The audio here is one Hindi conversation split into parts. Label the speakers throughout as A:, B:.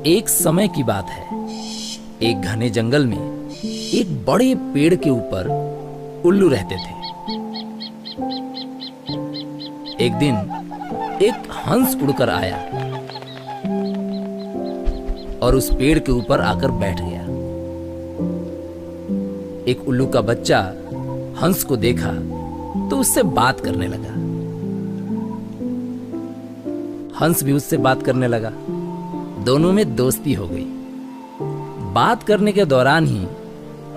A: एक समय की बात है। एक घने जंगल में एक बड़े पेड़ के ऊपर उल्लू रहते थे। एक दिन एक हंस उड़कर आया और उस पेड़ के ऊपर आकर बैठ गया। एक उल्लू का बच्चा हंस को देखा तो उससे बात करने लगा। हंस भी उससे बात करने लगा। दोनों में दोस्ती हो गई। बात करने के दौरान ही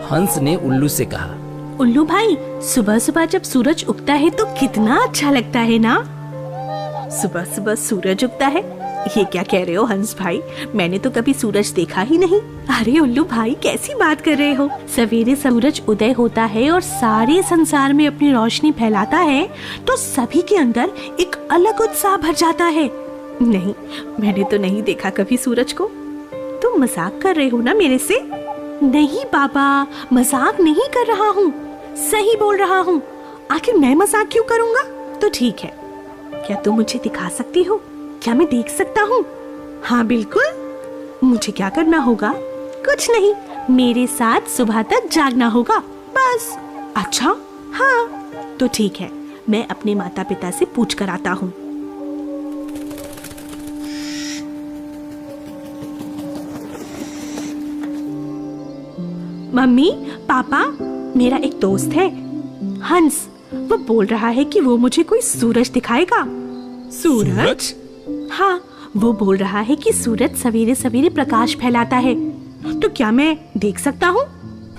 A: हंस ने उल्लू से कहा,
B: उल्लू भाई, सुबह सुबह जब सूरज उगता है तो कितना अच्छा लगता है ना। सुबह सुबह सूरज उगता है? ये क्या कह रहे हो हंस भाई, मैंने तो कभी सूरज देखा ही नहीं। अरे उल्लू भाई, कैसी बात कर रहे हो। सवेरे सूरज उदय होता है और सारे संसार में अपनी रोशनी फैलाता है तो सभी के अंदर एक अलग उत्साह भर जाता है। नहीं, मैंने तो नहीं देखा कभी सूरज को। तुम मजाक कर रहे हो ना मेरे से? नहीं बाबा, मजाक नहीं कर रहा हूँ, सही बोल रहा हूँ। आखिर मैं मजाक क्यों करूँगा? तो ठीक है, क्या तुम मुझे दिखा सकती हो? क्या मैं देख सकता हूँ? हाँ बिल्कुल। मुझे क्या करना होगा? कुछ नहीं, मेरे साथ सुबह तक जागना होगा, बस। अच्छा, हाँ तो ठीक है, मैं अपने माता पिता से पूछ कर आता हूँ। मम्मी, पापा, मेरा एक दोस्त है हंस। वो बोल रहा है कि वो मुझे कोई सूरज दिखाएगा। सूरज? हाँ, वो बोल रहा है कि सूरज सवेरे सवेरे प्रकाश फैलाता है। तो क्या मैं देख सकता हूँ?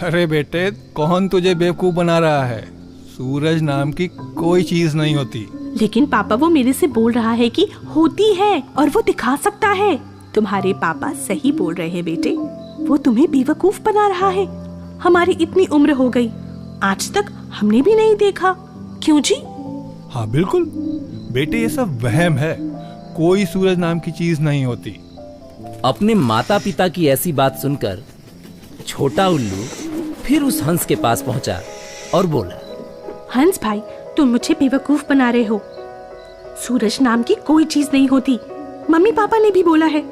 C: अरे बेटे, कौन तुझे बेवकूफ बना रहा है? सूरज नाम की कोई चीज नहीं होती।
B: लेकिन पापा, वो मेरे से बोल रहा है कि होती है और वो दिखा सकता है। तुम्हारे पापा सही बोल रहे हैं बेटे, वो तुम्हें बेवकूफ बना रहा है। हमारी इतनी उम्र हो गई, आज तक हमने भी नहीं देखा। क्यों जी?
C: हाँ बिल्कुल बेटे, ये सब वहम है। कोई सूरज नाम की चीज नहीं होती।
A: अपने माता पिता की ऐसी बात सुनकर छोटा उल्लू फिर उस हंस के पास पहुंचा और बोला,
B: हंस भाई, तुम मुझे बेवकूफ बना रहे हो। सूरज नाम की कोई चीज नहीं होती, मम्मी पापा ने भी बोला है।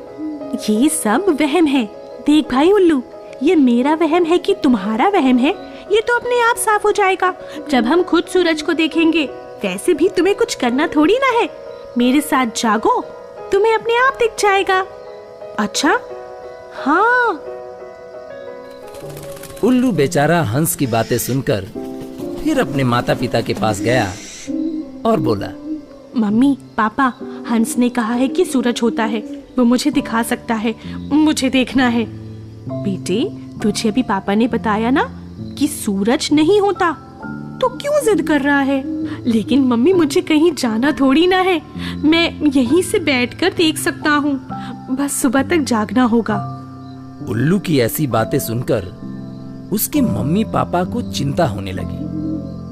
B: ये सब वहम है। देख भाई उल्लू, ये मेरा वहम है कि तुम्हारा वहम है, ये तो अपने आप साफ हो जाएगा जब हम खुद सूरज को देखेंगे। वैसे भी तुम्हें कुछ करना थोड़ी ना है। मेरे साथ जागो, तुम्हें अपने आप दिख जाएगा। अच्छा, हाँ।
A: उल्लू बेचारा हंस की बातें सुनकर फिर अपने माता पिता के पास गया और बोला,
B: मम्मी पापा, हंस ने कहा है कि सूरज होता है, वो मुझे दिखा सकता है, मुझे देखना है। बेटे, तुझे अभी पापा ने बताया ना कि सूरज नहीं होता, तो क्यों जिद कर रहा है? लेकिन मम्मी, मुझे कहीं जाना थोड़ी ना है, मैं यहीं से बैठकर देख सकता हूँ, बस सुबह तक जागना होगा।
A: उल्लू की ऐसी बातें सुनकर उसके मम्मी पापा को चिंता होने लगी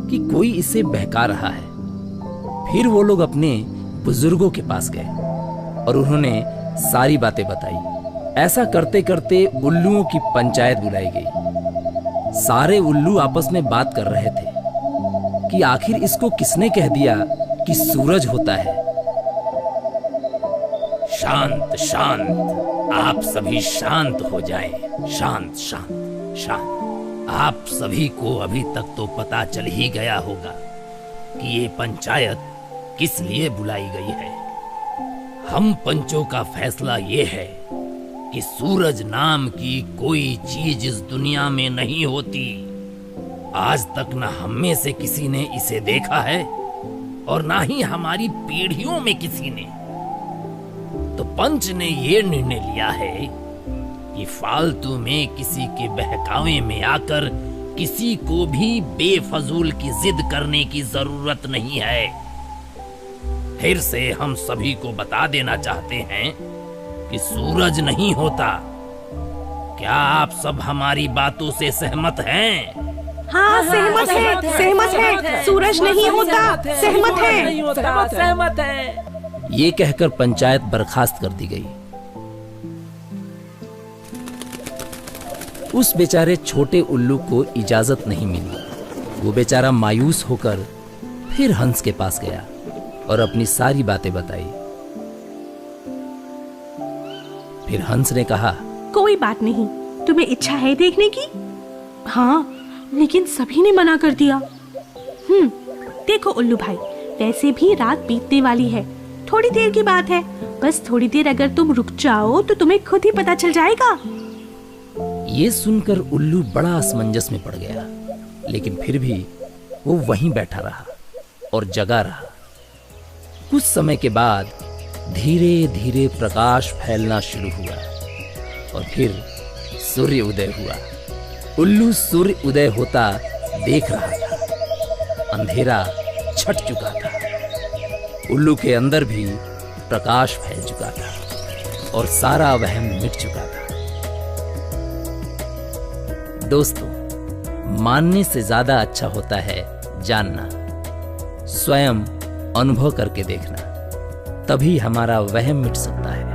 A: कि कोई इसे बहका रहा है। फिर वो लोग अपने बुजुर्गों के पास गए और उन्होंने सारी बातें बताई। ऐसा करते करते उल्लुओं की पंचायत बुलाई गई। सारे उल्लू आपस में बात कर रहे थे कि आखिर इसको किसने कह दिया कि सूरज होता है। शांत शांत, आप सभी शांत हो जाएं। शांत शांत शांत। आप सभी को अभी तक तो पता चल ही गया होगा कि ये पंचायत किस लिए बुलाई गई है। हम पंचों का फैसला ये है कि सूरज नाम की कोई चीज इस दुनिया में नहीं होती। आज तक न हम में से किसी ने इसे देखा है और ना ही हमारी पीढ़ियों में किसी ने। तो पंच ने ये निर्णय लिया है कि फालतू में किसी के बहकावे में आकर किसी को भी बेफजूल की जिद करने की जरूरत नहीं है। फिर से हम सभी को बता देना चाहते हैं कि सूरज नहीं होता। क्या आप सब हमारी बातों से सहमत हैं?
B: हाँ, सहमत है, सहमत है। सूरज नहीं होता, सहमत है।
A: ये कहकर पंचायत बर्खास्त कर दी गई। उस बेचारे छोटे उल्लू को इजाजत नहीं मिली। वो बेचारा मायूस होकर फिर हंस के पास गया और अपनी सारी बातें बताई। फिर हंस ने कहा,
B: कोई बात नहीं, तुम्हें इच्छा है देखने की? हाँ, लेकिन सभी ने मना कर दिया। देखो उल्लू भाई, वैसे भी रात बीतने वाली है, थोड़ी देर की बात है, बस थोड़ी देर अगर तुम रुक जाओ तो तुम्हें खुद ही पता चल जाएगा।
A: ये सुनकर उल्लू बड़ा असमंजस में पड़ गया, लेकिन फिर भी वो वहीं बैठा रहा और जगा रहा। कुछ समय के बाद धीरे धीरे प्रकाश फैलना शुरू हुआ और फिर सूर्य उदय हुआ। उल्लू सूर्य उदय होता देख रहा था। अंधेरा छट चुका था। उल्लू के अंदर भी प्रकाश फैल चुका था और सारा वहम मिट चुका था। दोस्तों, मानने से ज्यादा अच्छा होता है जानना, स्वयं अनुभव करके देखना, तभी हमारा वहम मिट सकता है।